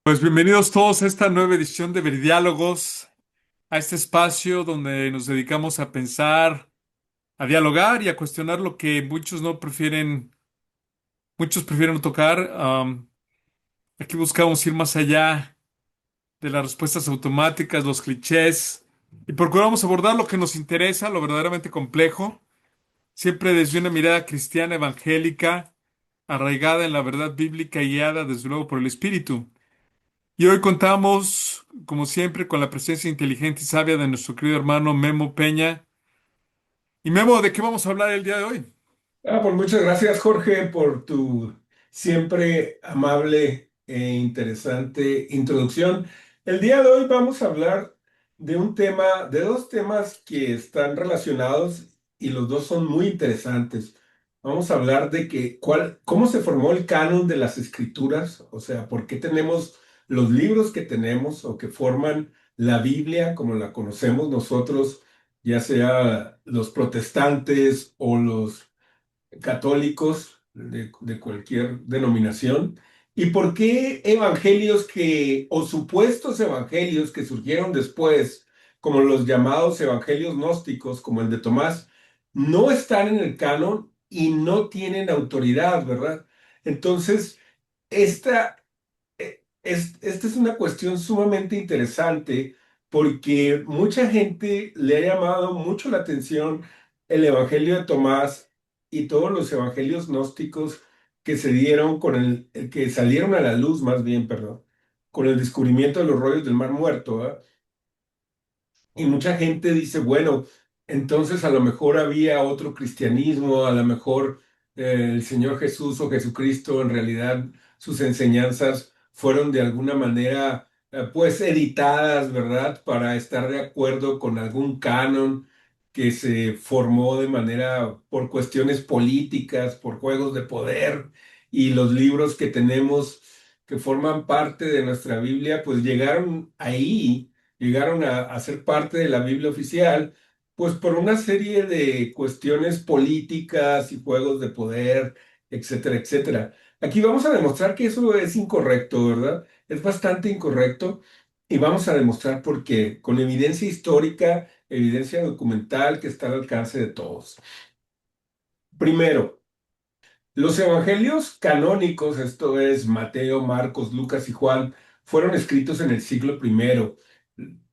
Pues bienvenidos todos a esta nueva edición de Veridiálogos, a este espacio donde nos dedicamos a pensar, a dialogar y a cuestionar lo que muchos prefieren no tocar. Aquí buscamos ir más allá de las respuestas automáticas, los clichés, y procuramos abordar lo que nos interesa, lo verdaderamente complejo, siempre desde una mirada cristiana evangélica, arraigada en la verdad bíblica y guiada desde luego por el Espíritu. Y hoy contamos, como siempre, con la presencia inteligente y sabia de nuestro querido hermano Memo Peña. Y Memo, ¿de qué vamos a hablar el día de hoy? Pues muchas gracias, Jorge, por tu siempre amable e interesante introducción. El día de hoy vamos a hablar de un tema, de dos temas que están relacionados y los dos son muy interesantes. Vamos a hablar de cómo se formó el canon de las escrituras, o sea, por qué tenemos los libros que tenemos o que forman la Biblia como la conocemos nosotros, ya sea los protestantes o los católicos de cualquier denominación. ¿Y por qué evangelios o supuestos evangelios que surgieron después, como los llamados evangelios gnósticos, como el de Tomás, no están en el canon y no tienen autoridad, ¿verdad? Entonces, esta esta es una cuestión sumamente interesante porque mucha gente le ha llamado mucho la atención el Evangelio de Tomás y todos los evangelios gnósticos que se dieron que salieron a la luz, más bien, perdón, con el descubrimiento de los rollos del Mar Muerto, ¿verdad? Y mucha gente dice, bueno, entonces a lo mejor había otro cristianismo, a lo mejor el Señor Jesús o Jesucristo, en realidad sus enseñanzas fueron de alguna manera, pues, editadas, ¿verdad? Para estar de acuerdo con algún canon que se formó de manera, por cuestiones políticas, por juegos de poder, y los libros que tenemos que forman parte de nuestra Biblia, pues llegaron a ser parte de la Biblia oficial, pues por una serie de cuestiones políticas y juegos de poder, etcétera, etcétera. Aquí vamos a demostrar que eso es incorrecto, ¿verdad? Es bastante incorrecto y vamos a demostrar por qué, con evidencia histórica, evidencia documental que está al alcance de todos. Primero, los evangelios canónicos, esto es Mateo, Marcos, Lucas y Juan, fueron escritos en el siglo primero,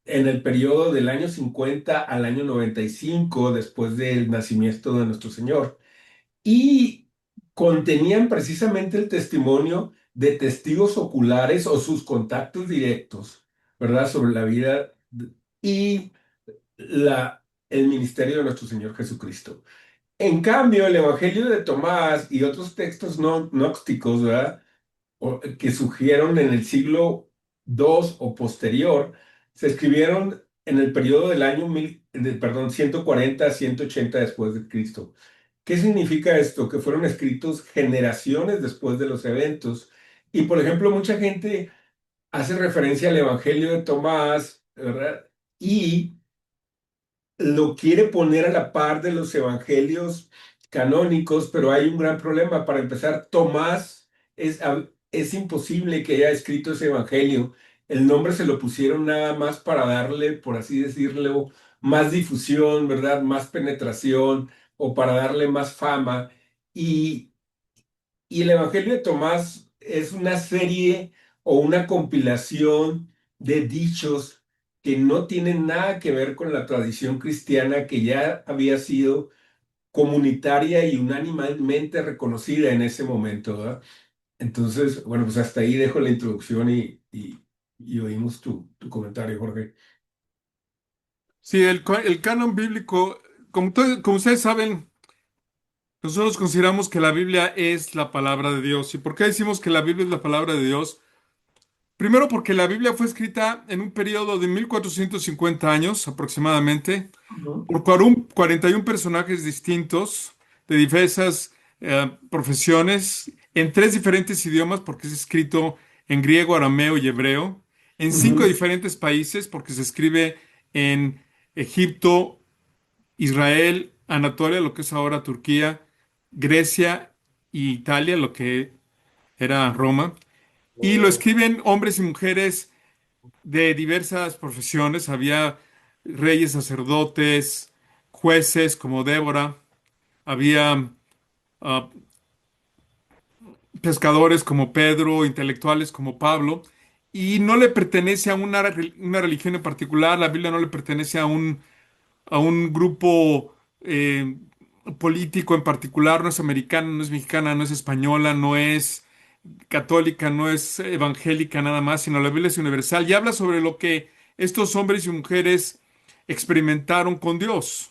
en el periodo del año 50 al año 95 después del nacimiento de nuestro Señor, y contenían precisamente el testimonio de testigos oculares o sus contactos directos, ¿verdad? Sobre la vida y el ministerio de nuestro Señor Jesucristo. En cambio, el Evangelio de Tomás y otros textos no gnósticos, ¿verdad? Que surgieron en el siglo II o posterior, se escribieron en el periodo del año 140 a 180 después de Cristo. ¿Qué significa esto? Que fueron escritos generaciones después de los eventos. Y por ejemplo, mucha gente hace referencia al Evangelio de Tomás, ¿verdad? Y lo quiere poner a la par de los evangelios canónicos, pero hay un gran problema. Para empezar, Tomás es imposible que haya escrito ese evangelio. El nombre se lo pusieron nada más para darle, por así decirlo, más difusión, ¿verdad? Más penetración o para darle más fama. Y y el Evangelio de Tomás es una serie o una compilación de dichos que no tienen nada que ver con la tradición cristiana que ya había sido comunitaria y unánimemente reconocida en ese momento, ¿verdad? Entonces, bueno, pues hasta ahí dejo la introducción y oímos tu comentario, Jorge. Sí, el canon bíblico, como ustedes saben, nosotros consideramos que la Biblia es la palabra de Dios. ¿Y por qué decimos que la Biblia es la palabra de Dios? Primero porque la Biblia fue escrita en un periodo de 1450 años aproximadamente Ujú, por 41 personajes distintos de diversas profesiones en tres diferentes idiomas porque es escrito en griego, arameo y hebreo, en cinco ujú, diferentes países porque se escribe en Egipto, Israel, Anatolia, lo que es ahora Turquía, Grecia y Italia, lo que era Roma. Y lo Oh, escriben hombres y mujeres de diversas profesiones. Había reyes, sacerdotes, jueces como Débora, había ah, pescadores como Pedro, intelectuales como Pablo, y no le pertenece a una religión en particular. La Biblia no le pertenece a un grupo político en particular. No es americana, no es mexicana, no es española, no es católica, no es evangélica nada más, sino la Biblia es universal y habla sobre lo que estos hombres y mujeres experimentaron con Dios.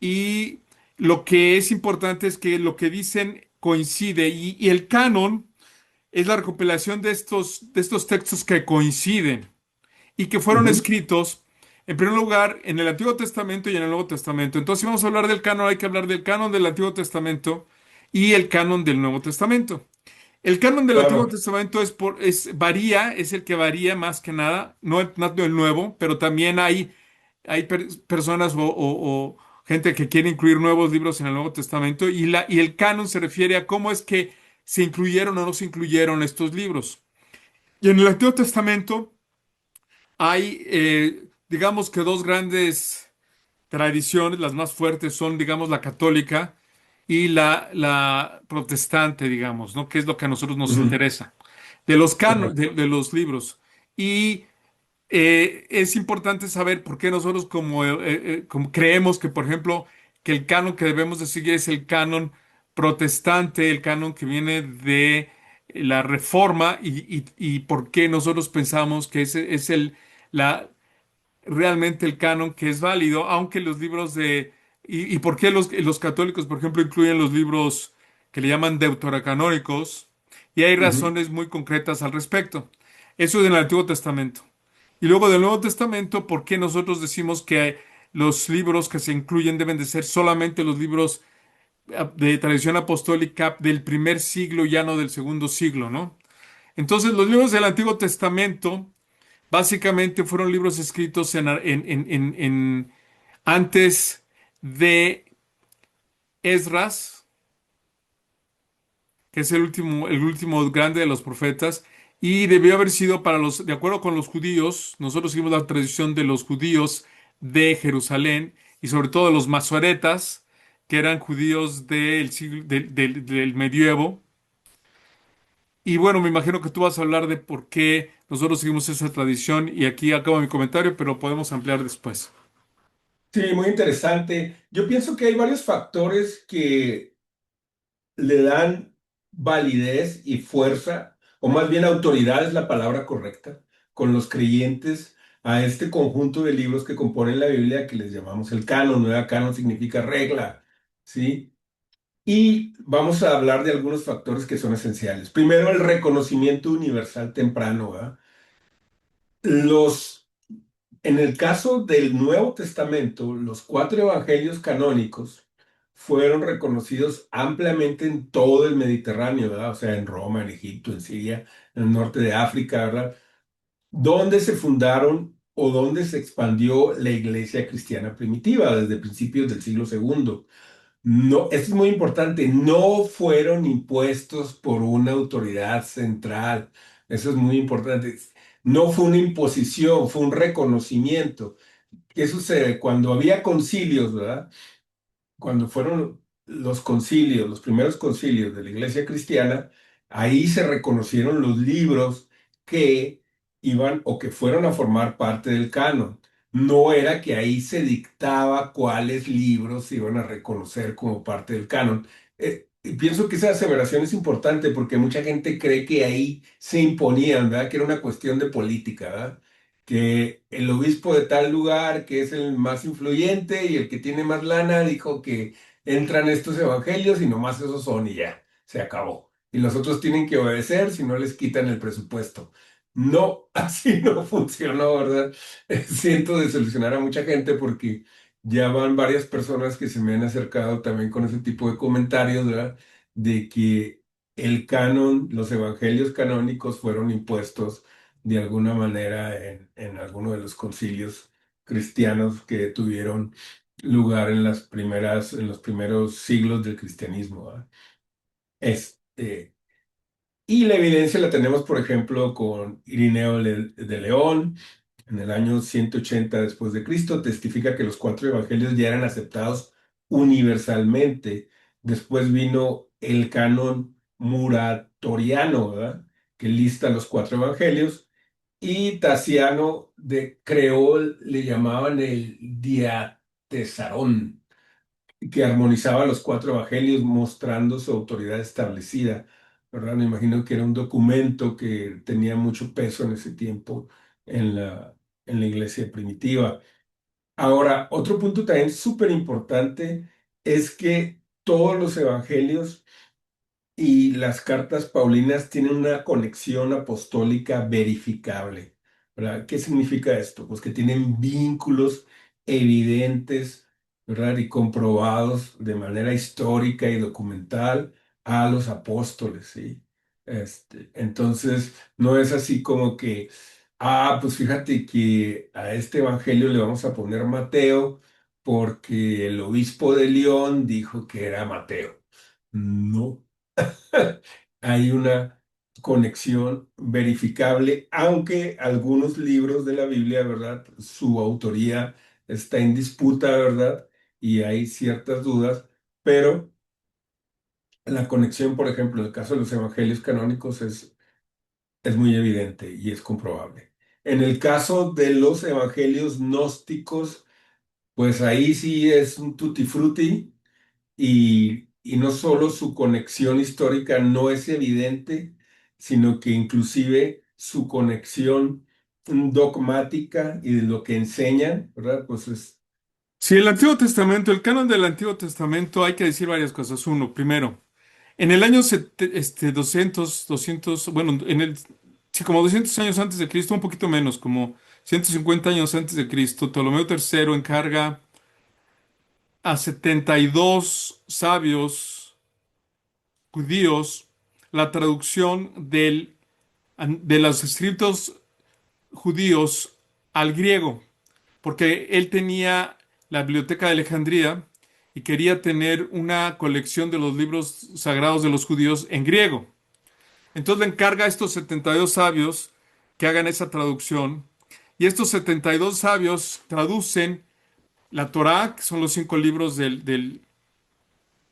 Y lo que es importante es que lo que dicen coincide, y el canon es la recopilación de estos textos que coinciden y que fueron ujú, escritos, en primer lugar, en el Antiguo Testamento y en el Nuevo Testamento. Entonces, si vamos a hablar del canon, hay que hablar del canon del Antiguo Testamento y el canon del Nuevo Testamento. El canon del Antiguo claro. Testamento varía, es el que varía más que nada, no el nuevo, pero también hay personas o gente que quiere incluir nuevos libros en el Nuevo Testamento, y el canon se refiere a cómo es que se incluyeron o no se incluyeron estos libros. Y en el Antiguo Testamento hay, digamos que dos grandes tradiciones. Las más fuertes son, digamos, la católica y la protestante, digamos, ¿no? Que es lo que a nosotros nos Ujú, interesa, de los correcto. de los libros. Y es importante saber por qué nosotros como creemos que, por ejemplo, que el canon que debemos de seguir es el canon protestante, el canon que viene de la Reforma, y por qué nosotros pensamos que ese es la, realmente el canon que es válido, aunque los libros y por qué los católicos, por ejemplo, incluyen los libros que le llaman deuterocanónicos, y hay Ujú. razones muy concretas al respecto. Eso es en el Antiguo Testamento. Y luego del Nuevo Testamento, ¿por qué nosotros decimos que los libros que se incluyen deben de ser solamente los libros de tradición apostólica del primer siglo, ya no del segundo siglo, ¿no? Entonces, los libros del Antiguo Testamento básicamente fueron libros escritos antes de Esdras, que es el último grande de los profetas, y debió haber sido para de acuerdo con los judíos. Nosotros seguimos la tradición de los judíos de Jerusalén y sobre todo de los masoretas, que eran judíos del medievo. Y bueno, me imagino que tú vas a hablar de por qué nosotros seguimos esa tradición, y aquí acabo mi comentario, pero podemos ampliar después. Sí, muy interesante. Yo pienso que hay varios factores que le dan validez y fuerza, o más bien autoridad es la palabra correcta, con los creyentes a este conjunto de libros que componen la Biblia que les llamamos el canon. ¿Verdad? Canon significa regla, ¿sí? Y vamos a hablar de algunos factores que son esenciales. Primero, el reconocimiento universal temprano, ¿verdad? Los En el caso del Nuevo Testamento, los cuatro evangelios canónicos fueron reconocidos ampliamente en todo el Mediterráneo, ¿verdad? O sea, en Roma, en Egipto, en Siria, en el norte de África, ¿verdad? Donde se fundaron o donde se expandió la iglesia cristiana primitiva desde principios del siglo segundo. No, esto es muy importante, no fueron impuestos por una autoridad central. Eso es muy importante. No fue una imposición, fue un reconocimiento. ¿Qué sucede? Cuando había concilios, ¿verdad? Cuando fueron los concilios, los primeros concilios de la iglesia cristiana, ahí se reconocieron los libros que iban o que fueron a formar parte del canon. No era que ahí se dictaba cuáles libros se iban a reconocer como parte del canon. Y pienso que esa aseveración es importante porque mucha gente cree que ahí se imponían, ¿verdad? Que era una cuestión de política, ¿verdad? Que el obispo de tal lugar, que es el más influyente y el que tiene más lana, dijo que entran estos evangelios y nomás esos son y ya, se acabó. Y los otros tienen que obedecer si no les quitan el presupuesto. No, así no funcionó, ¿verdad? Siento desilusionar a mucha gente porque ya van varias personas que se me han acercado también con ese tipo de comentarios, ¿verdad? De que el canon, los evangelios canónicos fueron impuestos de alguna manera en alguno de los concilios cristianos que tuvieron lugar en los primeros siglos del cristianismo, ¿verdad? Este, Y la evidencia la tenemos, por ejemplo, con Irineo de León, en el año 180 después de Cristo, testifica que los cuatro evangelios ya eran aceptados universalmente. Después vino el canon muratoriano, ¿verdad? Que lista los cuatro evangelios. Y Tasiano creó, le llamaban el Diatesarón, que armonizaba los cuatro evangelios mostrando su autoridad establecida, ¿verdad? Me imagino que era un documento que tenía mucho peso en ese tiempo en la iglesia primitiva. Ahora, otro punto también súper importante es que todos los evangelios y las cartas paulinas tienen una conexión apostólica verificable, ¿verdad? ¿Qué significa esto? Pues que tienen vínculos evidentes, ¿verdad? Y comprobados de manera histórica y documental a los apóstoles, ¿sí? Entonces, no es así como que, pues fíjate que a este evangelio le vamos a poner Mateo porque el obispo de León dijo que era Mateo. No. Hay una conexión verificable, aunque algunos libros de la Biblia, ¿verdad? Su autoría está en disputa, ¿verdad? Y hay ciertas dudas, pero la conexión, por ejemplo, en el caso de los evangelios canónicos es muy evidente y es comprobable. En el caso de los evangelios gnósticos, pues ahí sí es un tutti frutti y no solo su conexión histórica no es evidente, sino que inclusive su conexión dogmática y de lo que enseñan, ¿verdad? Pues es... Si el Antiguo Testamento, el canon del Antiguo Testamento, hay que decir varias cosas. Uno, primero, en el año 200, bueno, sí, como 200 años antes de Cristo, un poquito menos, como 150 años antes de Cristo, Ptolomeo III encarga a 72 sabios judíos la traducción de los escritos judíos al griego, porque él tenía la Biblioteca de Alejandría y quería tener una colección de los libros sagrados de los judíos en griego. Entonces le encarga a estos 72 sabios que hagan esa traducción, y estos 72 sabios traducen la Torá, que son los cinco libros del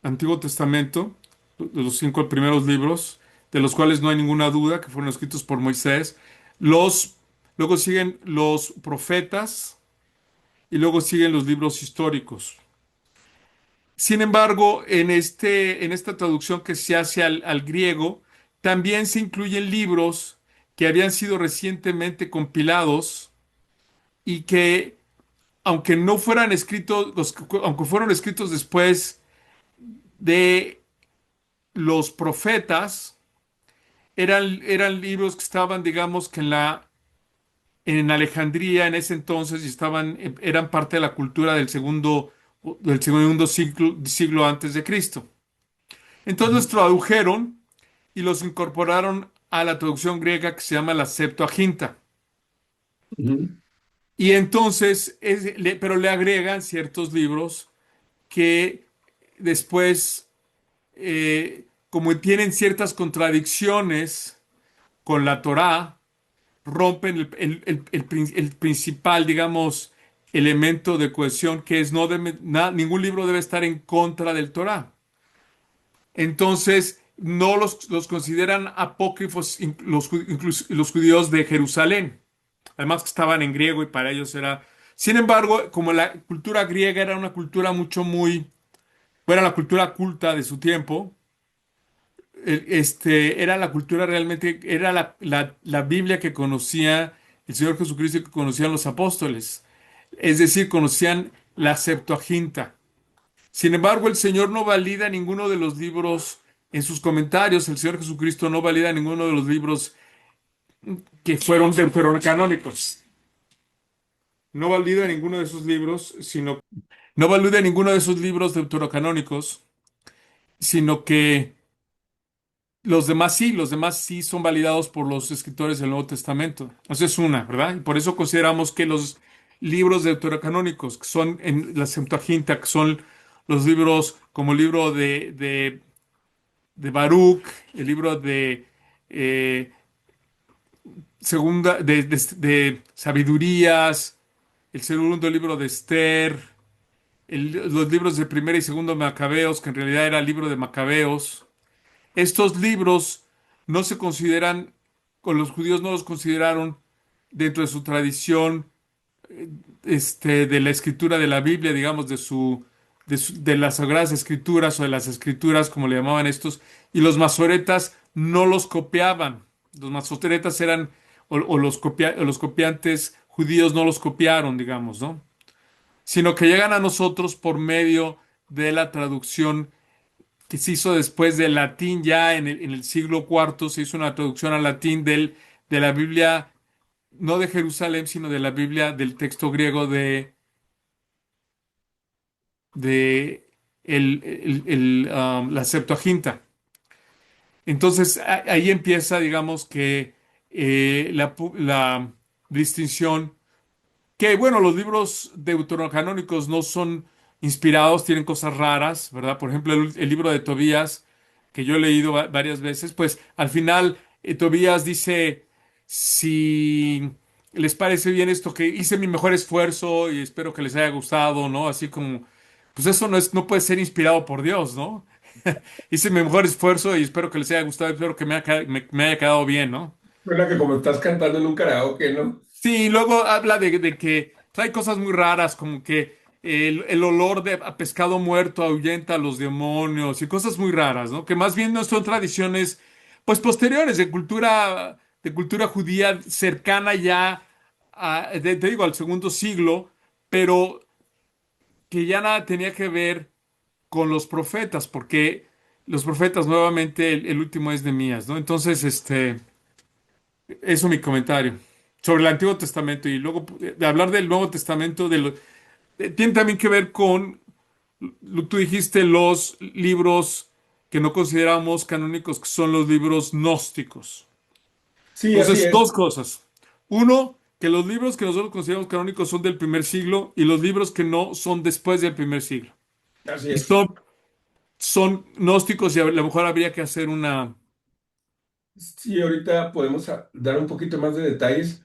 Antiguo Testamento, de los cinco primeros libros, de los cuales no hay ninguna duda que fueron escritos por Moisés. Los, luego siguen los profetas y luego siguen los libros históricos. Sin embargo, en esta traducción que se hace al griego, también se incluyen libros que habían sido recientemente compilados y que, aunque no fueran escritos, aunque fueron escritos después de los profetas, eran libros que estaban, digamos, que en Alejandría en ese entonces y eran parte de la cultura del segundo siglo antes de Cristo. Entonces los Ujú, tradujeron y los incorporaron a la traducción griega que se llama la Septuaginta. ujú, Y entonces, pero le agregan ciertos libros que después, como tienen ciertas contradicciones con la Torá, rompen el principal, digamos, elemento de cohesión, que es ningún libro debe estar en contra del Torá. Entonces, no los consideran apócrifos incluso los judíos de Jerusalén. Además que estaban en griego y para ellos era... Sin embargo, como la cultura griega era una cultura era la cultura culta de su tiempo, era la cultura realmente, era la Biblia que conocía el Señor Jesucristo y que conocían los apóstoles. Es decir, conocían la Septuaginta. Sin embargo, el Señor no valida ninguno de los libros en sus comentarios. El Señor Jesucristo no valida ninguno de los libros que fueron deuterocanónicos. No valida ninguno de esos libros, no valida ninguno de esos libros deuterocanónicos, sino que los demás sí son validados por los escritores del Nuevo Testamento. Esa es una, ¿verdad? Y por eso consideramos que los libros deuterocanónicos, que son en la Septuaginta, que son los libros como el libro de Baruch, el libro eh, segunda, de sabidurías, el segundo libro de Esther, los libros de primera y segundo Macabeos, que en realidad era el libro de Macabeos. Estos libros no se consideran, o los judíos no los consideraron dentro de su tradición, de la escritura de la Biblia, digamos, de las Sagradas Escrituras o de las Escrituras, como le llamaban estos, y los masoretas no los copiaban. Los masoretas eran, o los copiantes judíos no los copiaron, digamos, ¿no? Sino que llegan a nosotros por medio de la traducción que se hizo después del latín, ya en el siglo cuarto se hizo una traducción al latín de la Biblia, no de Jerusalén, sino de la Biblia del texto griego de la Septuaginta. Entonces ahí empieza, digamos, que la distinción. Que bueno, los libros deuterocanónicos no son inspirados, tienen cosas raras, ¿verdad? Por ejemplo, el libro de Tobías, que yo he leído varias veces, pues al final Tobías dice, si les parece bien esto, que hice mi mejor esfuerzo y espero que les haya gustado, ¿no? Así como, pues eso no puede ser inspirado por Dios, ¿no? Hice mi mejor esfuerzo y espero que les haya gustado, espero que me haya quedado bien, ¿no? Suena que como estás cantando en un karaoke, ¿no? Sí, luego habla de que trae cosas muy raras, como que el olor de a pescado muerto ahuyenta a los demonios y cosas muy raras, ¿no? Que más bien no son tradiciones, pues posteriores de cultura judía cercana ya te digo, al segundo siglo, pero que ya nada tenía que ver con los profetas, porque los profetas, nuevamente, el último es de Mías, ¿no? Entonces, eso es mi comentario sobre el Antiguo Testamento y luego de hablar del Nuevo Testamento, tiene también que ver con, tú dijiste, los libros que no consideramos canónicos, que son los libros gnósticos. Sí, así Entonces, es, dos cosas. Uno, que los libros que nosotros consideramos canónicos son del primer siglo y los libros que no son después del primer siglo. así Y es. son gnósticos y a lo mejor habría que hacer una. Sí, ahorita podemos dar un poquito más de detalles.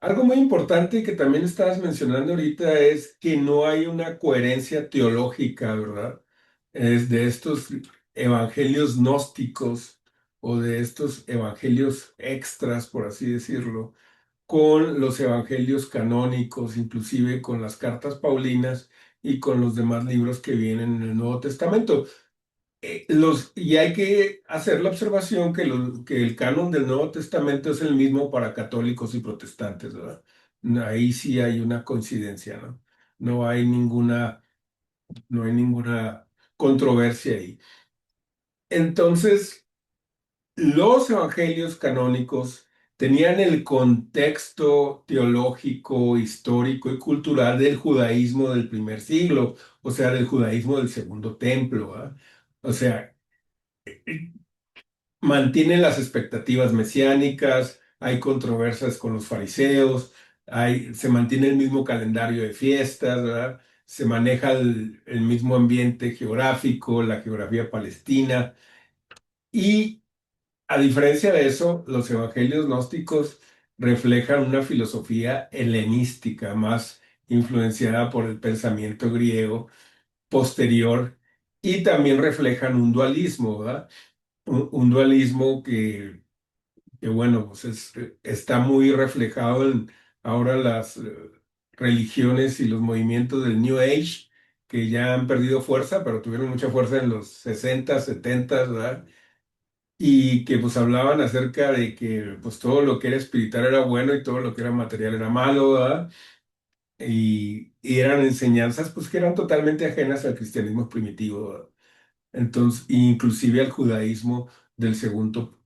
Algo muy importante que también estabas mencionando ahorita es que no hay una coherencia teológica, ¿verdad? Es de estos evangelios gnósticos o de estos evangelios extras, por así decirlo, con los evangelios canónicos, inclusive con las cartas paulinas y con los demás libros que vienen en el Nuevo Testamento. Y hay que hacer la observación que el canon del Nuevo Testamento es el mismo para católicos y protestantes, ¿verdad? Ahí sí hay una coincidencia, ¿no? No hay ninguna, no hay ninguna controversia ahí. Entonces, los evangelios canónicos tenían el contexto teológico, histórico y cultural del judaísmo del primer siglo, o sea, del judaísmo del segundo templo, ¿verdad? O sea, mantienen las expectativas mesiánicas, hay controversias con los fariseos, se mantiene el mismo calendario de fiestas, ¿verdad? Se maneja el mismo ambiente geográfico, la geografía palestina. Y a diferencia de eso, los evangelios gnósticos reflejan una filosofía helenística más influenciada por el pensamiento griego posterior y también reflejan un dualismo, ¿verdad? Un dualismo que bueno, pues está muy reflejado en ahora las religiones y los movimientos del New Age, que ya han perdido fuerza, pero tuvieron mucha fuerza en los 60, 70, ¿verdad? Y que pues hablaban acerca de que pues todo lo que era espiritual era bueno y todo lo que era material era malo, ¿verdad? Y eran enseñanzas pues que eran totalmente ajenas al cristianismo primitivo, ¿verdad? Entonces, inclusive al judaísmo del segundo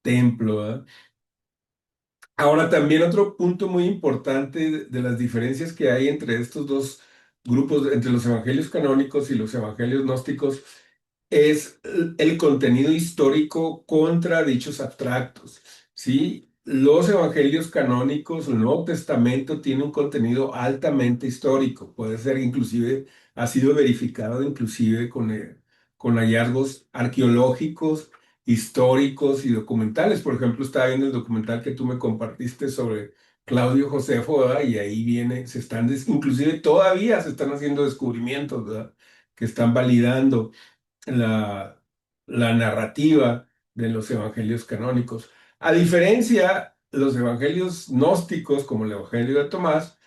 templo, ¿verdad? Ahora, también otro punto muy importante de las diferencias que hay entre estos dos grupos, entre los evangelios canónicos y los evangelios gnósticos, es el contenido histórico contra dichos abstractos, ¿sí? Los evangelios canónicos, el Nuevo Testamento tiene un contenido altamente histórico, puede ser inclusive, ha sido verificado inclusive con hallazgos arqueológicos históricos y documentales. Por ejemplo, estaba viendo el documental que tú me compartiste sobre Claudio Josefo, ¿verdad? Y ahí viene, inclusive todavía se están haciendo descubrimientos, ¿verdad? Que están validando la, la narrativa de los evangelios canónicos. A diferencia, los evangelios gnósticos, como el Evangelio de Tomás,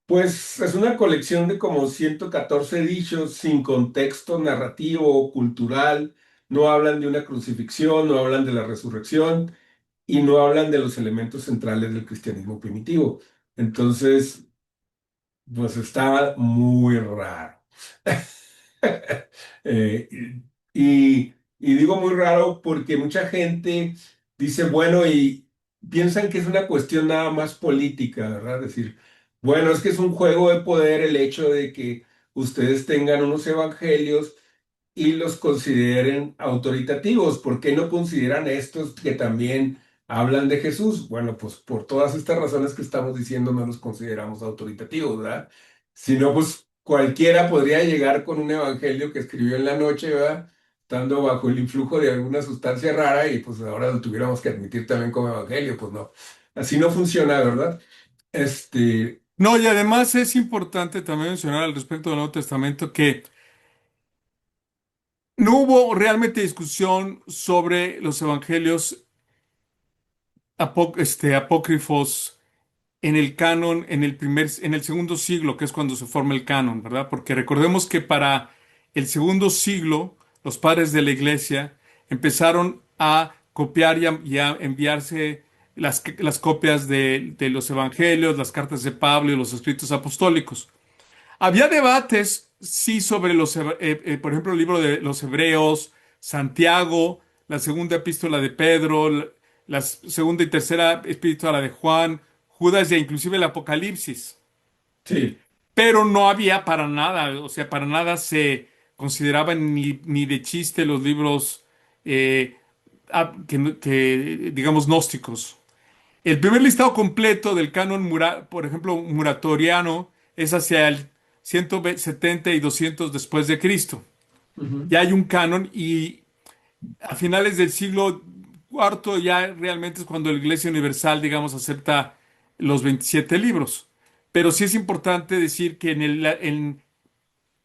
pues es una colección de como 114 dichos sin contexto narrativo, cultural, no hablan de una crucifixión, no hablan de la resurrección y no hablan de los elementos centrales del cristianismo primitivo. Entonces, pues estaba muy raro. Eh, y digo muy raro porque mucha gente dice, bueno, y piensan que es una cuestión nada más política, ¿verdad? Decir, bueno, es que es un juego de poder el hecho de que ustedes tengan unos evangelios y los consideren autoritativos. ¿Por qué no consideran estos que también hablan de Jesús? Bueno, pues por todas estas razones que estamos diciendo no los consideramos autoritativos, ¿verdad? Si no, pues cualquiera podría llegar con un evangelio que escribió en la noche, ¿verdad? Estando bajo el influjo de alguna sustancia rara y pues ahora lo tuviéramos que admitir también como evangelio, pues no. Así no funciona, ¿verdad? Este, No, y además es importante también mencionar al respecto del Nuevo Testamento que no hubo realmente discusión sobre los evangelios apócrifos en el canon en el segundo siglo, que es cuando se forma el canon, ¿verdad? Porque recordemos que para el segundo siglo, los padres de la iglesia empezaron a copiar y a enviarse las copias de los evangelios, las cartas de Pablo y los escritos apostólicos. Había debates, sí, sobre por ejemplo, el libro de los Hebreos, Santiago, la segunda epístola de Pedro, la segunda y tercera epístola de Juan, Judas e inclusive el Apocalipsis. sí, Pero no había para nada, o sea, para nada se consideraban ni de chiste los libros eh, digamos, gnósticos. El primer listado completo del canon, por ejemplo, muratoriano, es hacia el 170 y 200 después de Cristo. ujú, Ya hay un canon y a finales del siglo cuarto ya realmente es cuando la Iglesia Universal, digamos, acepta los 27 libros. Pero sí es importante decir que en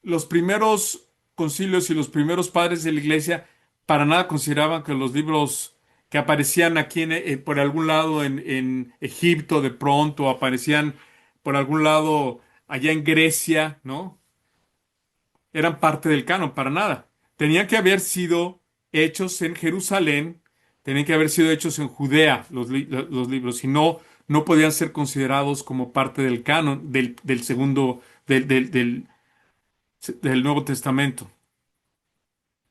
los primeros concilios y los primeros padres de la Iglesia para nada consideraban que los libros que aparecían aquí por algún lado en Egipto de pronto, aparecían por algún lado allá en Grecia, ¿no? Eran parte del canon, para nada. Tenían que haber sido hechos en Jerusalén, tenían que haber sido hechos en Judea los libros, si no, no podían ser considerados como parte del canon del segundo, del Nuevo Testamento.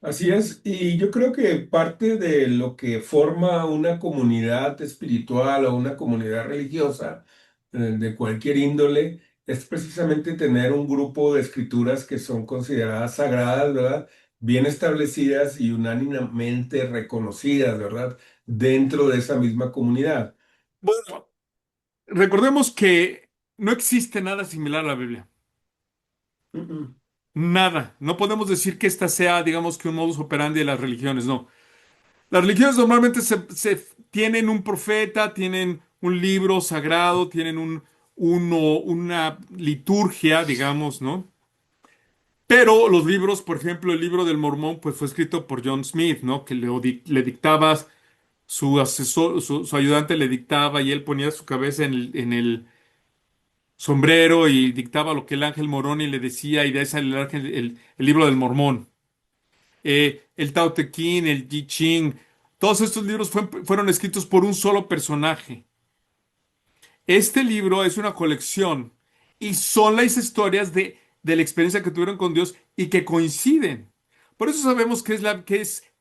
así es, y yo creo que parte de lo que forma una comunidad espiritual o una comunidad religiosa de cualquier índole es precisamente tener un grupo de escrituras que son consideradas sagradas, ¿verdad? Bien establecidas y unánimemente reconocidas, ¿verdad? Dentro de esa misma comunidad. Bueno, recordemos que no existe nada similar a la Biblia. Mm, mm. Nada. No podemos decir que esta sea, digamos, que un modus operandi de las religiones, no. Las religiones normalmente tienen un profeta, tienen un libro sagrado, tienen una liturgia, digamos, ¿no? Pero los libros, por ejemplo, el libro del Mormón, pues fue escrito por John Smith, ¿no? Que le dictaba, su asesor, su ayudante le dictaba y él ponía su cabeza en el sombrero y dictaba lo que el ángel Moroni le decía, y de esa el libro del Mormón. El Tao Te Ching, el I Ching, todos estos libros fueron escritos por un solo personaje. Este libro es una colección y son las historias de la experiencia que tuvieron con Dios y que coinciden. Por eso sabemos que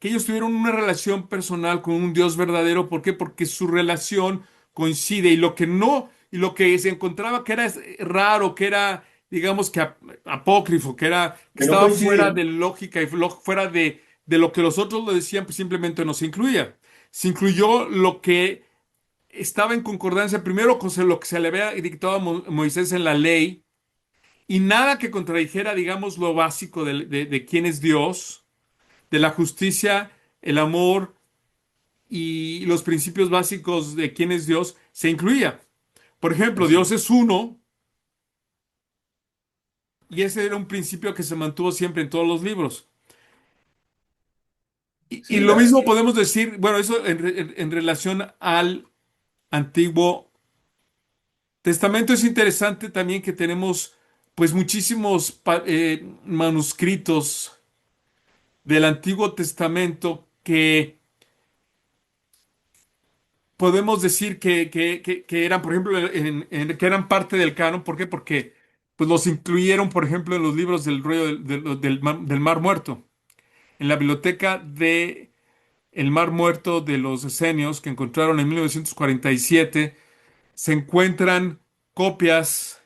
ellos tuvieron una relación personal con un Dios verdadero. ¿Por qué? Porque su relación coincide y lo que no, y lo que se encontraba que era raro, que era, digamos que apócrifo, que Que no estaba fuera coinciden. de lógica y fuera de lo que los otros lo decían, pues simplemente no se incluía. Se incluyó lo que estaba en concordancia primero con lo que se le había dictado a Moisés en la ley y nada que contradijera, digamos, lo básico de quién es Dios, de la justicia, el amor. y los principios básicos de quién es Dios se incluía. Por ejemplo, Así Dios es. es uno y ese era un principio que se mantuvo siempre en todos los libros. Y Sí, lo mismo podemos decir, bueno, eso en relación al Antiguo Testamento es interesante también que tenemos pues muchísimos manuscritos del Antiguo Testamento que podemos decir que eran, por ejemplo, que eran parte del canon. ¿Por qué? Porque pues los incluyeron, por ejemplo, en los libros del rollo del Mar Muerto. En la biblioteca de El Mar Muerto de los Esenios que encontraron en 1947 se encuentran copias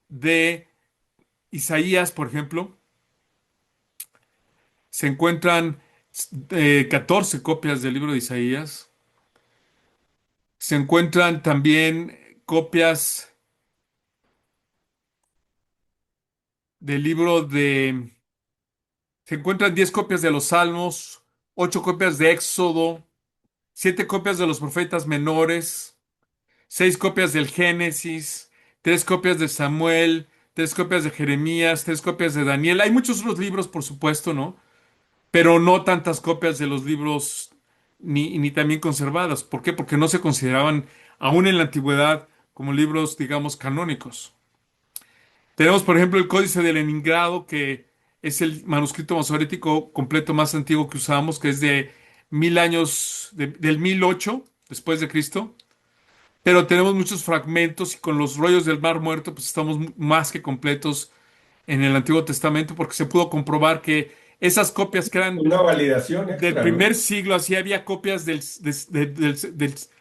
de Isaías, por ejemplo. Se encuentran 14 copias del libro de Isaías. Se encuentran también copias del libro de... Se encuentran 10 copias de los Salmos, 8 copias de Éxodo, 7 copias de los profetas menores, 6 copias del Génesis, 3 copias de Samuel, 3 copias de Jeremías, 3 copias de Daniel. Hay muchos otros libros, por supuesto, ¿no? Pero no tantas copias de los libros ni también conservadas. ¿Por qué? Porque no se consideraban, aún en la antigüedad, como libros, digamos, canónicos. Tenemos, por ejemplo, el Códice de Leningrado, que es el manuscrito masorético completo más antiguo que usamos, que es de 1000 años, del 1008 después de Cristo. Pero tenemos muchos fragmentos y con los rollos del Mar Muerto, pues estamos más que completos en el Antiguo Testamento, porque se pudo comprobar que esas copias que eran una validación del extra, primer ¿no? siglo, así había copias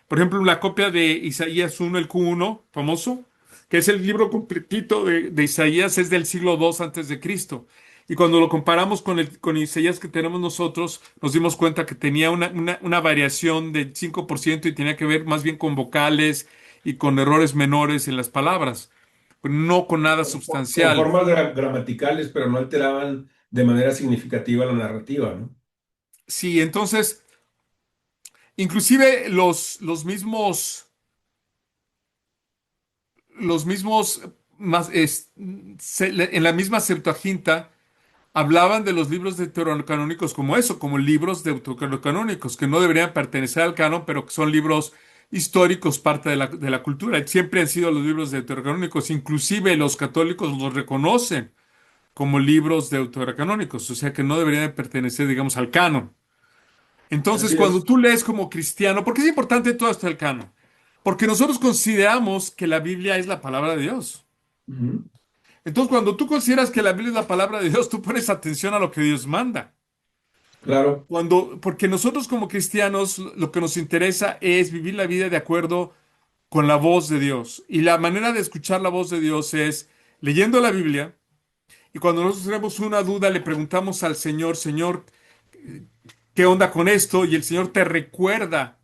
por ejemplo, la copia de Isaías 1, el Q1, famoso, que es el libro completito de Isaías, es del siglo II antes de Cristo. Y cuando lo comparamos con Isaías que tenemos nosotros, nos dimos cuenta que tenía una variación del 5% y tenía que ver más bien con vocales y con errores menores en las palabras, no con nada Con sustancial. formas gramaticales, pero no alteraban de manera significativa la narrativa, ¿no? Sí, entonces, inclusive los mismos en la misma Septuaginta hablaban de los libros deuterocanónicos como eso, como libros deuterocanónicos, que no deberían pertenecer al canon, pero que son libros históricos, parte de la cultura. Siempre han sido los libros deuterocanónicos, inclusive los católicos los reconocen como libros deuterocanónicos, o sea que no deberían pertenecer, digamos, al canon. Entonces, Así cuando es. tú lees como cristiano, ¿por qué es importante todo esto del canon? Porque nosotros consideramos que la Biblia es la palabra de Dios. Ujú. Entonces, cuando tú consideras que la Biblia es la palabra de Dios, tú pones atención a lo que Dios manda. Claro. Porque nosotros como cristianos lo que nos interesa es vivir la vida de acuerdo con la voz de Dios. Y la manera de escuchar la voz de Dios es leyendo la Biblia. Y cuando nosotros tenemos una duda, le preguntamos al Señor, Señor, ¿qué onda con esto? Y el Señor te recuerda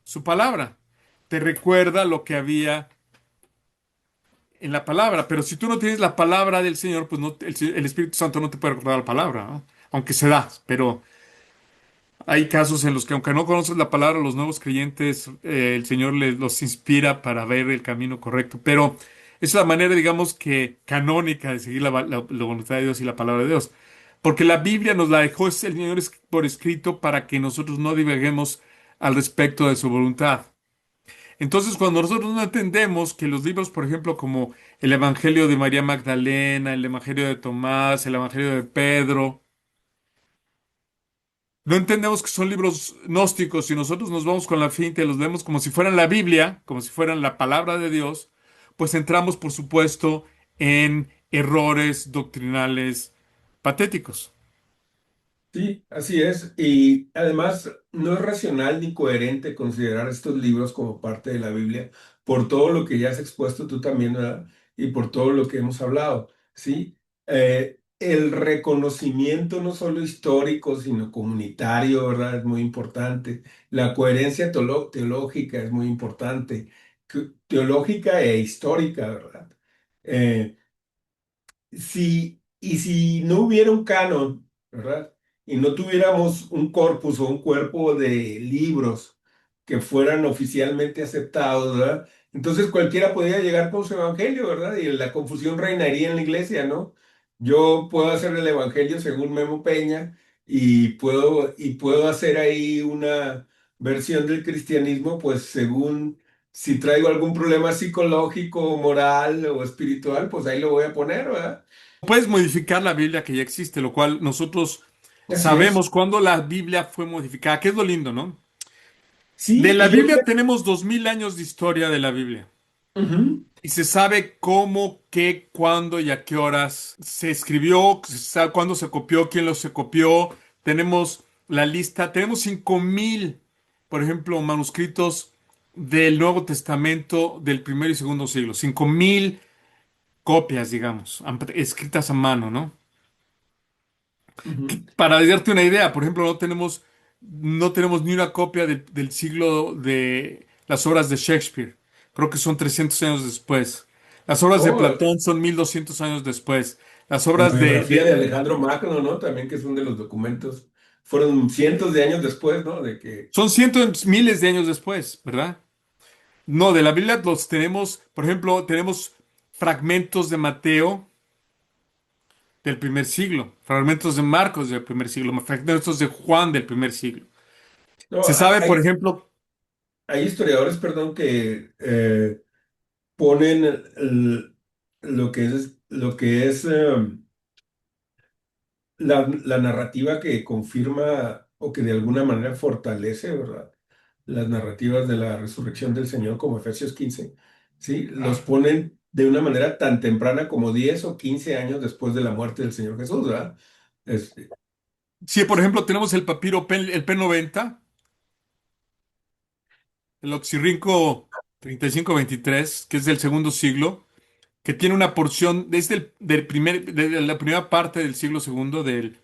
su palabra. Te recuerda lo que había en la palabra, pero si tú no tienes la palabra del Señor, pues no, el Espíritu Santo no te puede recordar la palabra, ¿no? Aunque se da, pero hay casos en los que aunque no conoces la palabra, los nuevos creyentes, el Señor los inspira para ver el camino correcto, pero es la manera, digamos, que canónica de seguir la voluntad de Dios y la palabra de Dios, porque la Biblia nos la dejó el Señor por escrito para que nosotros no divaguemos al respecto de su voluntad. Entonces, cuando nosotros no entendemos que los libros, por ejemplo, como el Evangelio de María Magdalena, el Evangelio de Tomás, el Evangelio de Pedro, no entendemos que son libros gnósticos y nosotros nos vamos con la finta y los vemos como si fueran la Biblia, como si fueran la palabra de Dios, pues entramos, por supuesto, en errores doctrinales patéticos. Sí, así es. Y además no es racional ni coherente considerar estos libros como parte de la Biblia por todo lo que ya has expuesto tú también, ¿verdad? Y por todo lo que hemos hablado, ¿sí? El reconocimiento no solo histórico, sino comunitario, ¿verdad? Es muy importante. La coherencia teológica es muy importante, teológica e histórica, ¿verdad? Y si no hubiera un canon, ¿verdad? y no tuviéramos un corpus o un cuerpo de libros que fueran oficialmente aceptados, ¿verdad? Entonces cualquiera podía llegar con su evangelio, ¿verdad? Y la confusión reinaría en la iglesia, ¿no? Yo puedo hacer el evangelio según Memo Peña y puedo hacer ahí una versión del cristianismo, pues según si traigo algún problema psicológico, moral o espiritual, pues ahí lo voy a poner, ¿verdad? Puedes modificar la Biblia que ya existe, lo cual nosotros Así es. sabemos cuándo la Biblia fue modificada, que es lo lindo, ¿no? De Sí, la y yo Biblia creo. tenemos 2000 años de historia de la Biblia. Ujú, Y se sabe cómo, qué, cuándo y a qué horas se escribió, se sabe cuándo se copió, quién lo se copió. Tenemos la lista, tenemos 5000, por ejemplo, manuscritos del Nuevo Testamento del primer y segundo siglo. 5000 copias, digamos, escritas a mano, ¿no? ujú. Para darte una idea, por ejemplo, no tenemos ni una copia del siglo de las obras de Shakespeare. Creo que son 300 años después. Las obras de Oh, Platón son 1200 años después. Las la obras biografía de Alejandro Magno, ¿no? También que es uno de los documentos. Fueron cientos de años después, ¿no? De que. son cientos, miles de años después, ¿verdad? No, de la Biblia los tenemos, por ejemplo, tenemos fragmentos de Mateo del primer siglo, fragmentos de Marcos del primer siglo, fragmentos de Juan del primer siglo. No, Se sabe, por ejemplo, hay historiadores, perdón, que ponen lo que es la narrativa que confirma o que de alguna manera fortalece, ¿verdad? Las narrativas de la resurrección del Señor, como Efesios 15, ¿sí? Los ponen de una manera tan temprana como 10 o 15 años después de la muerte del Señor Jesús, ¿verdad? Este, si por ejemplo tenemos el papiro el P90, el Oxirrinco 3523, que es del segundo siglo, que tiene una porción desde de la primera parte del siglo segundo, del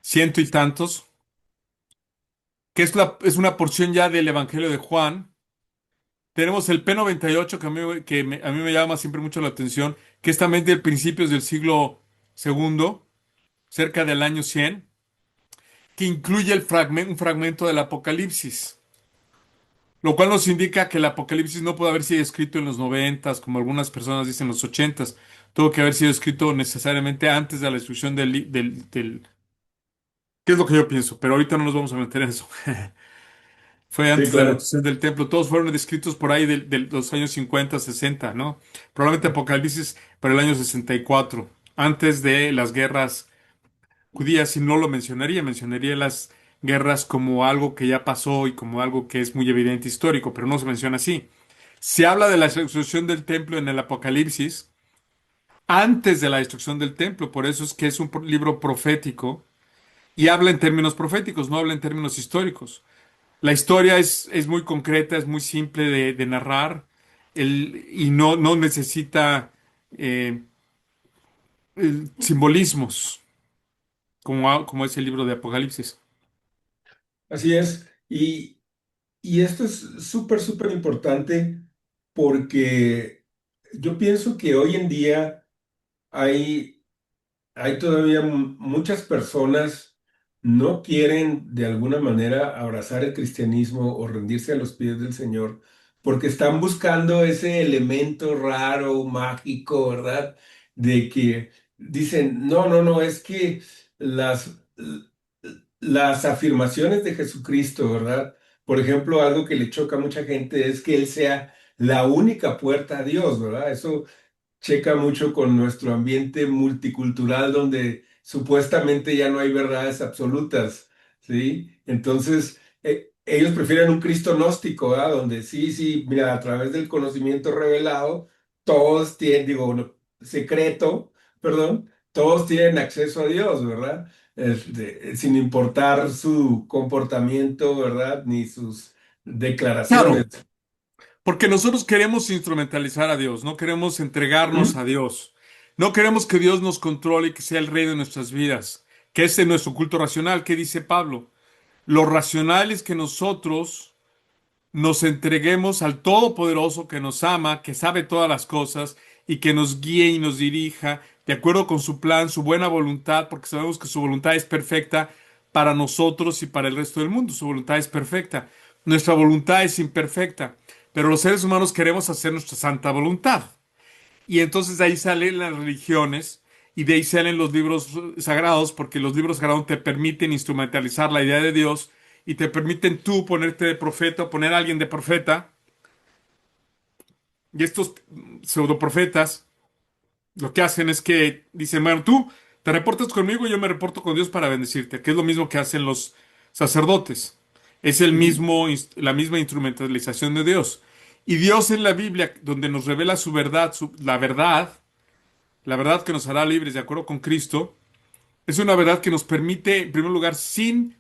ciento y tantos, que es una porción ya del Evangelio de Juan. Tenemos el P98, a mí me llama siempre mucho la atención, que es también de principios del siglo segundo, cerca del año 100, que incluye un fragmento del Apocalipsis. Lo cual nos indica que el Apocalipsis no puede haber sido escrito en los noventas, como algunas personas dicen los ochentas. Tuvo que haber sido escrito necesariamente antes de la destrucción ¿Qué es lo que yo pienso? Pero ahorita no nos vamos a meter en eso. Fue sí, antes de la claro. destrucción del templo. Todos fueron escritos por ahí de los años 50, 60, ¿no? Probablemente Apocalipsis para el año 64, antes de las guerras judías, y no lo mencionaría las guerras como algo que ya pasó y como algo que es muy evidente histórico, pero no se menciona así. Se habla de la destrucción del templo en el Apocalipsis antes de la destrucción del templo, por eso es que es un libro profético y habla en términos proféticos, no habla en términos históricos. La historia es muy concreta, es muy simple de narrar y no necesita eh, simbolismos como es el libro de Apocalipsis. Así es. Y esto es súper, súper importante porque yo pienso que hoy en día hay todavía muchas personas no quieren de alguna manera abrazar el cristianismo o rendirse a los pies del Señor porque están buscando ese elemento raro, mágico, ¿verdad? De que dicen, no, no, no, es que las, las afirmaciones de Jesucristo, ¿verdad? Por ejemplo, algo que le choca a mucha gente es que Él sea la única puerta a Dios, ¿verdad? Eso checa mucho con nuestro ambiente multicultural donde supuestamente ya no hay verdades absolutas, ¿sí? Entonces, ellos prefieren un Cristo gnóstico, ¿verdad? Donde sí, sí, mira, a través del conocimiento revelado, todos tienen, digo, no, secreto, perdón, todos tienen acceso a Dios, ¿verdad? Sin importar su comportamiento, ¿verdad? Ni sus declaraciones. Claro, porque nosotros queremos instrumentalizar a Dios, no queremos entregarnos Ujú. a Dios, no queremos que Dios nos controle y que sea el rey de nuestras vidas, que es en nuestro culto racional. ¿Qué dice Pablo? Lo racional es que nosotros nos entreguemos al Todopoderoso que nos ama, que sabe todas las cosas y que nos guíe y nos dirija de acuerdo con su plan, su buena voluntad, porque sabemos que su voluntad es perfecta para nosotros y para el resto del mundo. Su voluntad es perfecta. Nuestra voluntad es imperfecta, pero los seres humanos queremos hacer nuestra santa voluntad. Y entonces de ahí salen las religiones y de ahí salen los libros sagrados, porque los libros sagrados te permiten instrumentalizar la idea de Dios y te permiten tú ponerte de profeta o poner a alguien de profeta. Y estos pseudoprofetas lo que hacen es que dicen, bueno, tú te reportas conmigo y yo me reporto con Dios para bendecirte, que es lo mismo que hacen los sacerdotes. Es el Ujú. mismo, la misma instrumentalización de Dios. Y Dios en la Biblia, donde nos revela su verdad, la verdad que nos hará libres de acuerdo con Cristo, es una verdad que nos permite, en primer lugar, sin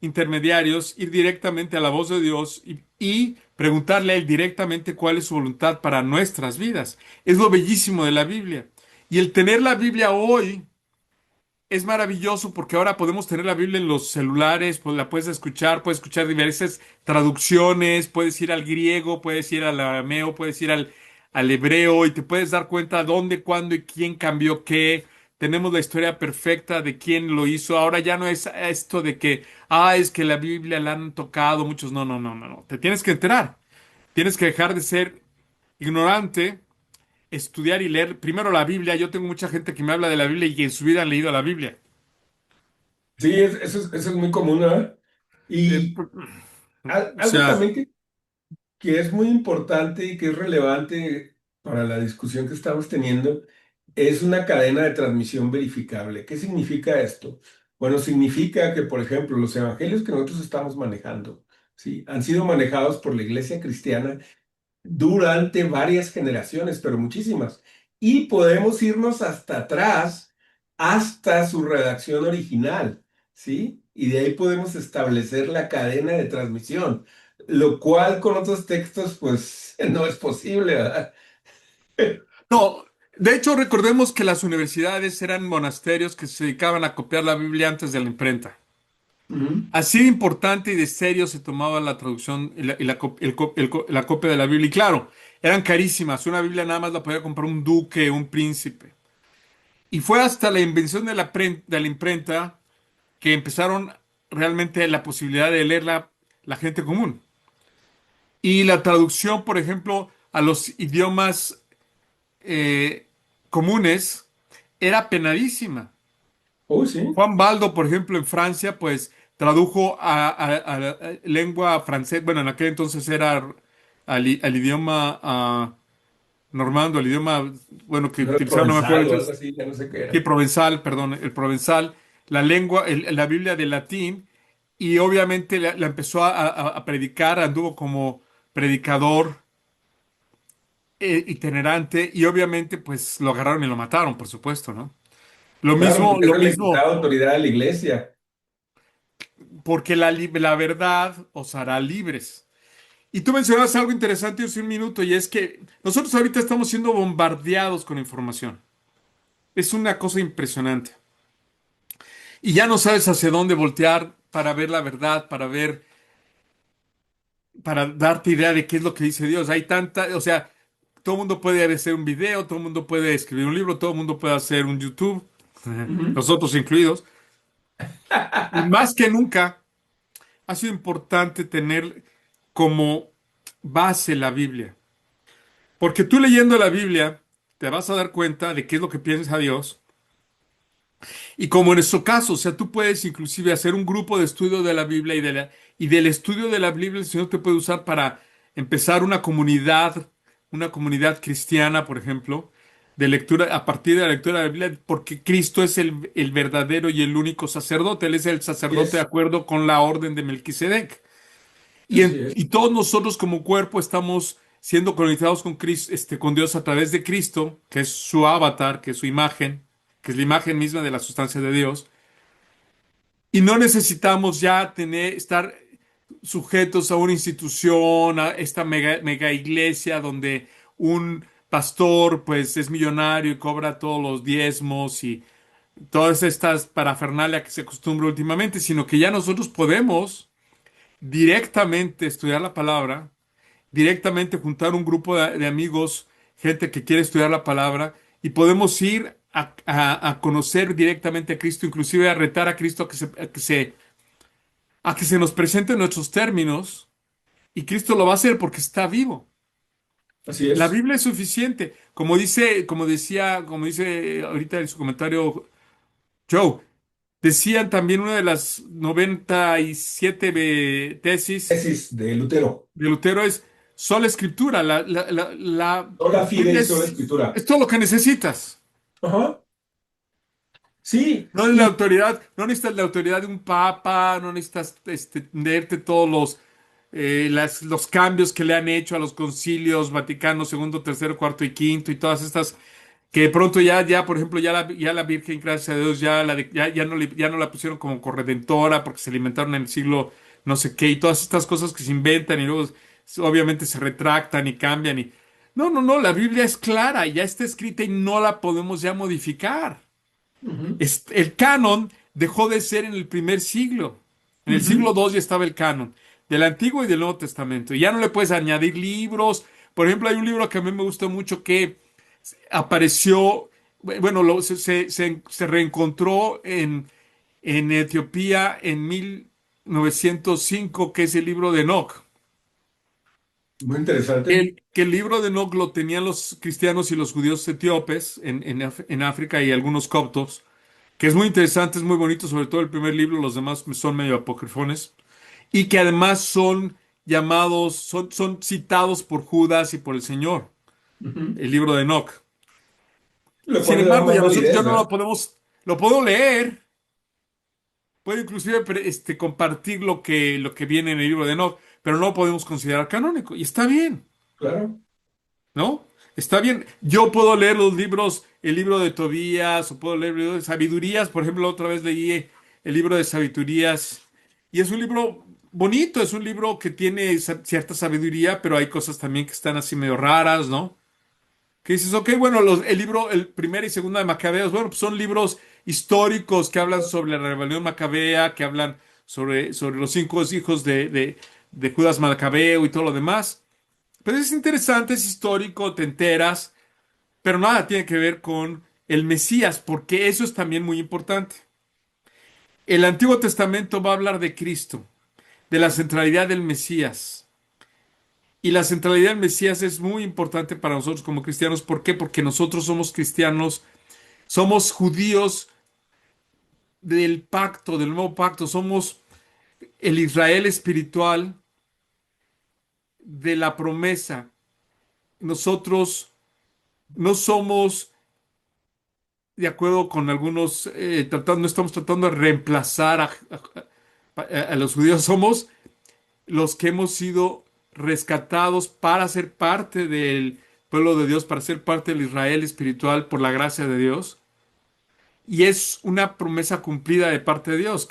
intermediarios, ir directamente a la voz de Dios y preguntarle a Él directamente cuál es su voluntad para nuestras vidas. Es lo bellísimo de la Biblia. Y el tener la Biblia hoy es maravilloso porque ahora podemos tener la Biblia en los celulares, pues la puedes escuchar diversas traducciones, puedes ir al griego, puedes ir al arameo, puedes ir al hebreo y te puedes dar cuenta dónde, cuándo y quién cambió qué. Tenemos la historia perfecta de quién lo hizo. Ahora ya no es esto de que, es que la Biblia la han tocado muchos. No, no, no, no, no. Te tienes que enterar. Tienes que dejar de ser ignorante, estudiar y leer primero la Biblia. Yo tengo mucha gente que me habla de la Biblia y que en su vida han leído la Biblia. Sí, eso es muy común, ¿verdad? Y O algo sea, también que es muy importante y que es relevante para la discusión que estamos teniendo es una cadena de transmisión verificable. ¿Qué significa esto? Bueno, significa que, por ejemplo, los evangelios que nosotros estamos manejando, ¿sí? Han sido manejados por la iglesia cristiana durante varias generaciones, pero muchísimas. Y podemos irnos hasta atrás, hasta su redacción original, ¿sí? Y de ahí podemos establecer la cadena de transmisión, lo cual con otros textos, pues, no es posible, ¿verdad? no, de hecho recordemos que las universidades eran monasterios que se dedicaban a copiar la Biblia antes de la imprenta. Ujú, Así de importante y de serio se tomaba la traducción la copia de la Biblia. Y claro, eran carísimas. Una Biblia nada más la podía comprar un duque, un príncipe. Y fue hasta la invención de de la imprenta que empezaron realmente la posibilidad de leerla la gente común. Y la traducción, por ejemplo, a los idiomas eh, comunes era penadísima. oh, sí, Juan Baldo, por ejemplo, en Francia, pues tradujo a la lengua francesa, bueno, en aquel entonces era al idioma normando, al idioma, bueno, que no era utilizaban, no me provenzal o acuerdo, algo así, ya no sé qué sí, era. provenzal, perdón, el provenzal, la lengua, la Biblia de latín, y obviamente la empezó a predicar, anduvo como predicador itinerante, y obviamente, pues lo agarraron y lo mataron, por supuesto, ¿no? Claro, porque Lo eso le mismo, quitaba autoridad a la iglesia. porque la verdad os hará libres. Y tú mencionabas algo interesante hace un minuto, y es que nosotros ahorita estamos siendo bombardeados con información. Es una cosa impresionante. Y ya no sabes hacia dónde voltear para ver la verdad, para darte idea de qué es lo que dice Dios. Hay tanta, o sea, todo el mundo puede hacer un video, todo el mundo puede escribir un libro, todo el mundo puede hacer un YouTube, Ujú. nosotros incluidos. Y más que nunca ha sido importante tener como base la Biblia. Porque tú leyendo la Biblia te vas a dar cuenta de qué es lo que piensa Dios. Y como en nuestro caso, o sea, tú puedes inclusive hacer un grupo de estudio de la Biblia y del estudio de la Biblia el Señor te puede usar para empezar una comunidad cristiana, por ejemplo, de lectura, a partir de la lectura de la Biblia, porque Cristo es el verdadero y el único sacerdote. Él es el Y sacerdote de es, acuerdo con la orden de Melquisedec. así es. Y todos nosotros como cuerpo estamos siendo conectados con Cristo, con Dios a través de Cristo, que es su avatar, que es su imagen, que es la imagen misma de la sustancia de Dios. Y no necesitamos ya estar sujetos a una institución, a esta mega iglesia donde un pastor pues es millonario y cobra todos los diezmos y todas estas parafernalia que se acostumbra últimamente, sino que ya nosotros podemos directamente estudiar la palabra, directamente juntar un grupo de amigos, gente que quiere estudiar la palabra, y podemos ir a conocer directamente a Cristo, inclusive a retar a Cristo a que se nos presente en nuestros términos, y Cristo lo va a hacer porque está vivo. Así La es. Biblia es suficiente. Como dice ahorita en su comentario Joe, decían también una de las 97 tesis Tesis de Lutero. de Lutero es sola escritura. La Sola fide Biblia y sola escritura. es todo lo que necesitas. Ajá. Sí, No es la y autoridad, no necesitas la autoridad de un papa, no necesitas leerte todos los cambios que le han hecho a los concilios Vaticano segundo, tercero, cuarto y quinto y todas estas que de pronto por ejemplo, ya la Virgen, gracias a Dios, ya no la pusieron como corredentora porque se alimentaron en el siglo no sé qué y todas estas cosas que se inventan y luego obviamente se retractan y cambian y no, no, no, la Biblia es clara, ya está escrita y no la podemos ya modificar. ujú, El canon dejó de ser en el primer siglo. En el siglo ujú. II ya estaba el canon del Antiguo y del Nuevo Testamento. Y ya no le puedes añadir libros. Por ejemplo, hay un libro que a mí me gustó mucho que apareció, bueno, se reencontró en Etiopía en 1905, que es el libro de Enoch. Muy interesante. Que el libro de Enoch lo tenían los cristianos y los judíos etíopes en África y algunos coptos, que es muy interesante, es muy bonito, sobre todo el primer libro, los demás son medio apócrifones, y que además son citados por Judas y por el Señor, Ujú. el libro de Enoch. Lo Sin cual le da embargo, más ya nosotros ya validez, no ¿verdad? lo puedo leer, puedo inclusive compartir lo que viene en el libro de Enoch, pero no lo podemos considerar canónico, y está bien. Claro. ¿No? Está bien. Yo puedo leer los libros, el libro de Tobías, o puedo leer el libro de Sabidurías. Por ejemplo, otra vez leí el libro de Sabidurías. Y es un libro bonito, es un libro que tiene cierta sabiduría, pero hay cosas también que están así medio raras, ¿no? Que dices, ok, bueno, el libro, el primero y segundo de Macabeos, bueno, pues son libros históricos que hablan sobre la rebelión macabea, que hablan sobre los cinco hijos de Judas Macabeo y todo lo demás. Pero es interesante, es histórico, te enteras, pero nada tiene que ver con el Mesías, porque eso es también muy importante. El Antiguo Testamento va a hablar de Cristo, de la centralidad del Mesías. Y la centralidad del Mesías es muy importante para nosotros como cristianos. ¿Por qué? Porque nosotros somos cristianos, somos judíos del pacto, del nuevo pacto, somos el Israel espiritual de la promesa. Nosotros no somos de acuerdo con algunos, no estamos tratando de reemplazar a los judíos, somos los que hemos sido rescatados para ser parte del pueblo de Dios, para ser parte del Israel espiritual por la gracia de Dios. Y es una promesa cumplida de parte de Dios,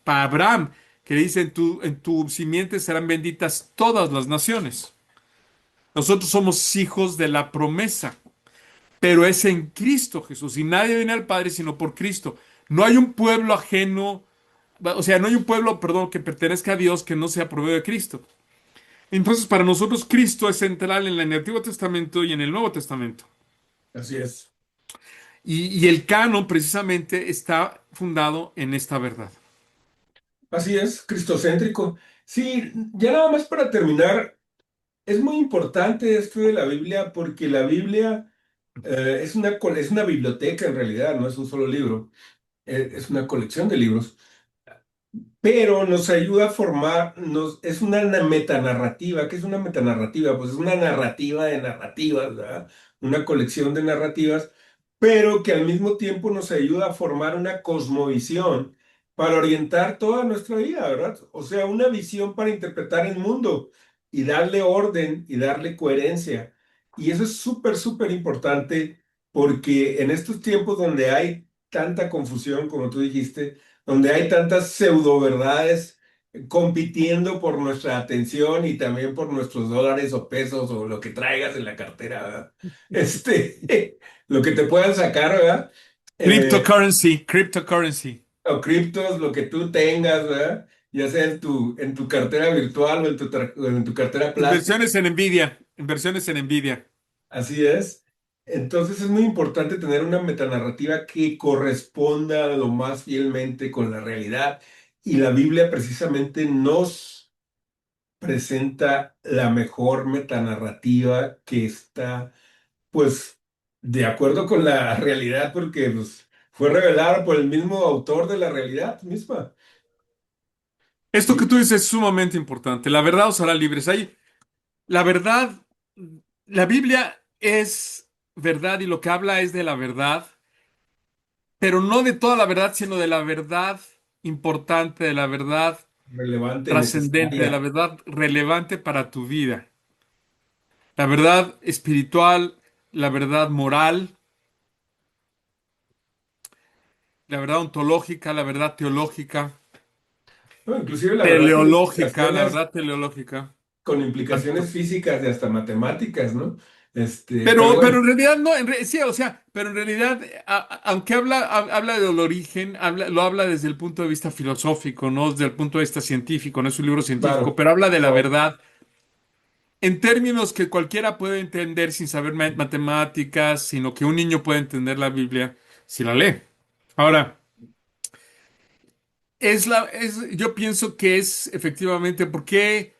para Abraham, que dice, en tu simiente serán benditas todas las naciones. Nosotros somos hijos de la promesa, pero es en Cristo Jesús. Y nadie viene al Padre sino por Cristo. No hay un pueblo ajeno, o sea, no hay un pueblo, perdón, que pertenezca a Dios que no sea proveído de Cristo. Entonces, para nosotros Cristo es central en el Antiguo Testamento y en el Nuevo Testamento. Así es. Y el canon precisamente está fundado en esta verdad. Así es, cristocéntrico. Sí, ya nada más para terminar, es muy importante esto de la Biblia porque la Biblia es una biblioteca en realidad, no es un solo libro, es una colección de libros, pero nos ayuda a formar, es una metanarrativa. ¿Qué es una metanarrativa? Pues es una narrativa de narrativas, ¿verdad? Una colección de narrativas, pero que al mismo tiempo nos ayuda a formar una cosmovisión para orientar toda nuestra vida, ¿verdad? O sea, una visión para interpretar el mundo y darle orden y darle coherencia. Y eso es súper, súper importante porque en estos tiempos donde hay tanta confusión, como tú dijiste, donde hay tantas pseudo verdades compitiendo por nuestra atención y también por nuestros dólares o pesos o lo que traigas en la cartera, ¿verdad? Lo que te puedan sacar, ¿verdad? Eh, Cryptocurrency, cryptocurrency. o criptos, lo que tú tengas, ¿verdad? Ya sea en tu cartera virtual o o en tu cartera plástica. Inversiones en Nvidia. Así es. Entonces es muy importante tener una metanarrativa que corresponda lo más fielmente con la realidad. Y la Biblia precisamente nos presenta la mejor metanarrativa que está, pues, de acuerdo con la realidad, porque pues, fue revelada por el mismo autor de la realidad misma. Esto que Sí, tú dices es sumamente importante. La verdad os hará libres. La verdad, la Biblia es verdad y lo que habla es de la verdad, pero no de toda la verdad, sino de la verdad importante, de la verdad relevante, trascendente, de la necesaria. verdad relevante para tu vida. La verdad espiritual, la verdad moral, la verdad ontológica, la verdad teológica, No, inclusive la verdad teleológica, la verdad teleológica. con implicaciones físicas y hasta matemáticas, ¿no? Pero Pero bueno, en realidad no, sí, o sea, pero en realidad, aunque habla del origen, lo habla desde el punto de vista filosófico, no desde el punto de vista científico, no es un libro científico, claro. pero habla de la Oh, verdad en términos que cualquiera puede entender sin saber matemáticas, sino que un niño puede entender la Biblia si la lee. Ahora, yo pienso que es efectivamente porque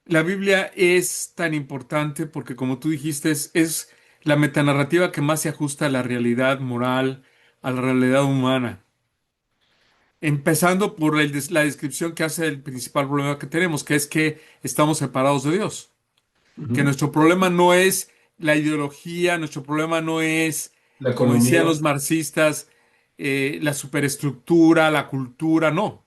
la Biblia es tan importante porque, como tú dijiste, es la metanarrativa que más se ajusta a la realidad moral, a la realidad humana. Empezando por la descripción que hace del principal problema que tenemos, que es que estamos separados de Dios. Que ujú. nuestro problema no es la ideología, nuestro problema no es, La como decían economía. los marxistas, la superestructura, la cultura, no.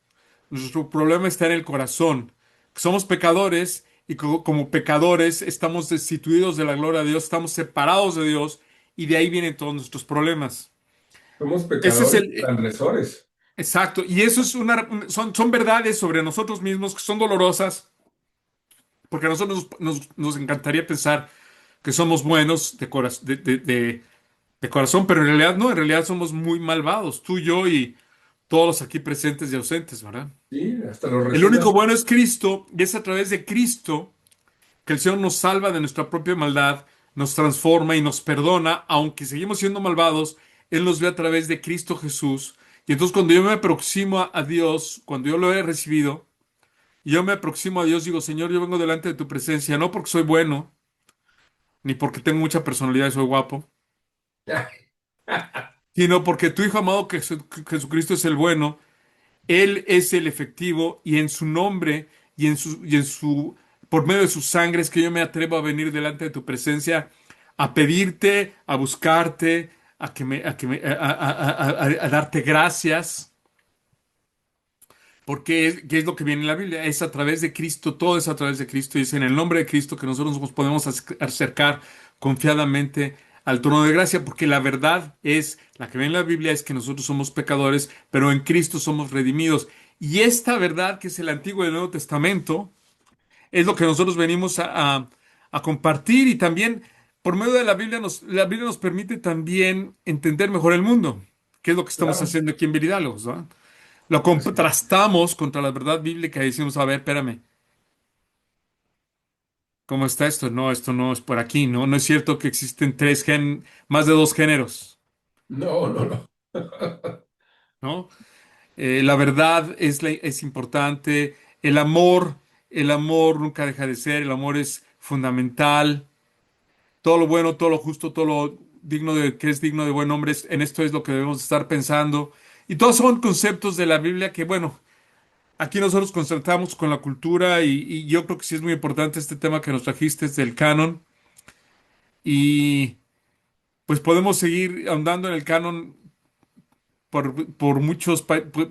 Nuestro problema está en el corazón. Somos pecadores y como pecadores estamos destituidos de la gloria de Dios, estamos separados de Dios y de ahí vienen todos nuestros problemas. Somos Ese es pecadores el, transgresores. exacto. Y eso es son verdades sobre nosotros mismos que son dolorosas, porque a nosotros nos encantaría pensar que somos buenos de corazón, pero en realidad no, en realidad somos muy malvados, tú, yo y todos los aquí presentes y ausentes, ¿verdad? Sí, hasta los El único recién. bueno es Cristo, y es a través de Cristo que el Señor nos salva de nuestra propia maldad, nos transforma y nos perdona, aunque seguimos siendo malvados, Él nos ve a través de Cristo Jesús. Y entonces cuando yo me aproximo a Dios, cuando yo lo he recibido, y yo me aproximo a Dios, digo, Señor, yo vengo delante de tu presencia, no porque soy bueno, ni porque tengo mucha personalidad y soy guapo, sino porque tu Hijo amado, que Jesucristo es el bueno, Él es el efectivo y en su nombre por medio de su sangre es que yo me atrevo a venir delante de tu presencia, a pedirte, a buscarte, a darte gracias. Porque ¿qué es lo que viene en la Biblia? Es a través de Cristo, todo es a través de Cristo. Y es en el nombre de Cristo que nosotros nos podemos acercar confiadamente al trono de gracia, porque la verdad es, la que viene en la Biblia es que nosotros somos pecadores, pero en Cristo somos redimidos. Y esta verdad, que es el Antiguo y el Nuevo Testamento, es lo que nosotros venimos a compartir y también por medio de la Biblia nos permite también entender mejor el mundo, que es lo que estamos Claro. haciendo aquí en Viridálogos, ¿no? Lo Así es. contrastamos contra la verdad bíblica y decimos, a ver, espérame, ¿cómo está esto? No, esto no es por aquí, ¿no? No es cierto que existen más de dos géneros, No, no, no. ¿no? La verdad es importante, el amor nunca deja de ser, el amor es fundamental, todo lo bueno, todo lo justo, todo lo que es digno de buen hombre, en esto es lo que debemos estar pensando. Y todos son conceptos de la Biblia que, bueno, aquí nosotros concertamos con la cultura y yo creo que sí es muy importante este tema que nos trajiste del canon y pues podemos seguir ahondando en el canon por muchos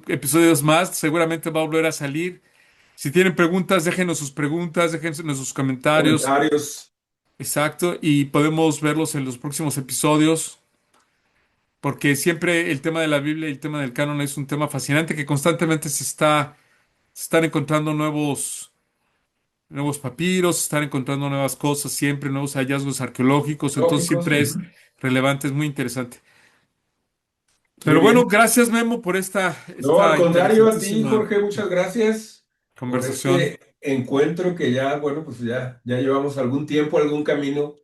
episodios más. Seguramente va a volver a salir. Si tienen preguntas, déjenos sus preguntas, déjenos sus comentarios. Comentarios. Exacto. Y podemos verlos en los próximos episodios porque siempre el tema de la Biblia y el tema del canon es un tema fascinante que constantemente se están encontrando nuevos papiros, están encontrando nuevas cosas, siempre nuevos hallazgos arqueológicos, entonces Lógicos. siempre es Ujú. relevante, es muy interesante. Muy Pero bueno, bien. gracias Memo por No, al esta contrario, a ti, interesantísima Jorge, muchas gracias por conversación. este encuentro que ya, bueno, pues ya llevamos algún tiempo, algún camino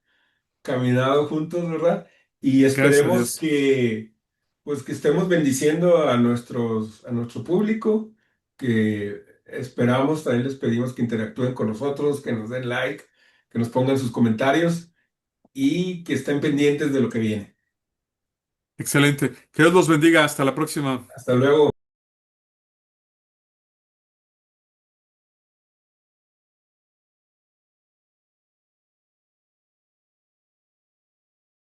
caminado juntos, ¿verdad? y Gracias a esperemos Dios. que, pues, que estemos bendiciendo a nuestro público, que esperamos, también les pedimos que interactúen con nosotros, que nos den like, que nos pongan sus comentarios y que estén pendientes de lo que viene. Excelente. Que Dios los bendiga. Hasta la próxima. Hasta luego.